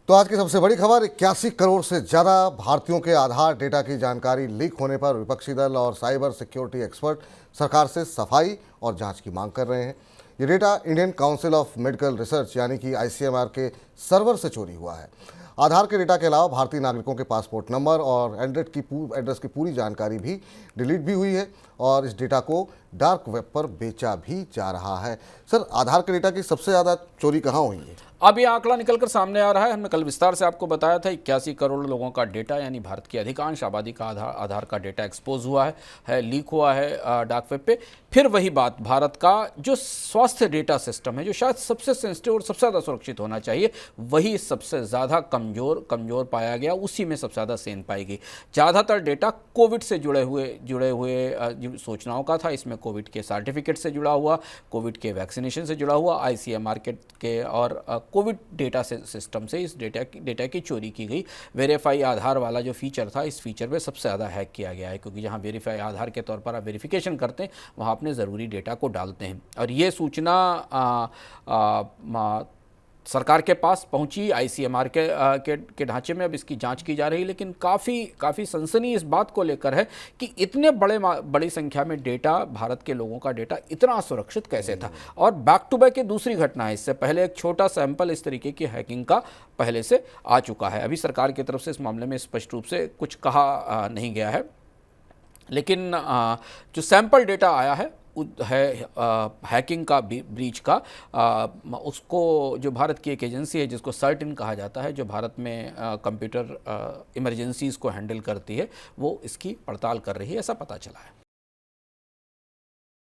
तो आज की सबसे बड़ी खबर, 81 करोड़ से ज़्यादा भारतीयों के आधार डेटा की जानकारी लीक होने पर विपक्षी दल और साइबर सिक्योरिटी एक्सपर्ट सरकार से सफाई और जांच की मांग कर रहे हैं। ये data Indian council of medical research यानी कि ICMR के सर्वर से चोरी हुआ है। आधार के डेटा के अलावा भारतीय नागरिकों के पासपोर्ट नंबर और एड्रेस की पूरी जानकारी भी डिलीट भी हुई है और इस डेटा को डार्क वेब पर बेचा भी जा रहा है। सर, आधार के डेटा की सबसे ज़्यादा चोरी कहाँ हुई है? अब ये आंकड़ा निकलकर सामने आ रहा है। हमने कल विस्तार से आपको बताया था 81 करोड़ लोगों का डेटा, यानी भारत की अधिकांश आबादी का आधार का डेटा एक्सपोज हुआ है लीक हुआ है डार्क वेब पे। फिर वही बात, भारत का जो स्वास्थ्य डेटा सिस्टम है, जो शायद सबसे सेंसिटिव और सबसे ज़्यादा सुरक्षित होना चाहिए, वही सबसे ज़्यादा कमज़ोर पाया गया, उसी में सबसे ज़्यादा सेंध पाई गई। ज़्यादातर डेटा कोविड से जुड़े हुए सूचनाओं का था। इसमें कोविड के सर्टिफिकेट से जुड़ा हुआ, कोविड के वैक्सीनेशन से जुड़ा हुआ, ICMR के और कोविड डेटा सिस्टम से इस डेटा की चोरी की गई। वेरीफाई आधार वाला जो फीचर था, इस फीचर पे सबसे ज़्यादा हैक किया गया है, क्योंकि जहां वेरीफाई आधार के तौर पर आप वेरिफिकेशन करते हैं, वहां अपने ज़रूरी डेटा को डालते हैं। और ये सूचना सरकार के पास पहुंची, ICMR के ढांचे में अब इसकी जांच की जा रही है। लेकिन काफ़ी सनसनी इस बात को लेकर है कि इतने बड़ी संख्या में डेटा, भारत के लोगों का डेटा इतना असुरक्षित कैसे था। और बैक टू बैक ये दूसरी घटना है। इससे पहले एक छोटा सैंपल इस तरीके की हैकिंग का पहले से आ चुका है। अभी सरकार की तरफ से इस मामले में स्पष्ट रूप से कुछ कहा नहीं गया है, लेकिन जो सैंपल डेटा आया है हैकिंग का, ब्रीच का, उसको जो भारत की एक एजेंसी है जिसको सर्टिन कहा जाता है, जो भारत में कंप्यूटर इमरजेंसीज़ को हैंडल करती है, वो इसकी पड़ताल कर रही है, ऐसा पता चला है।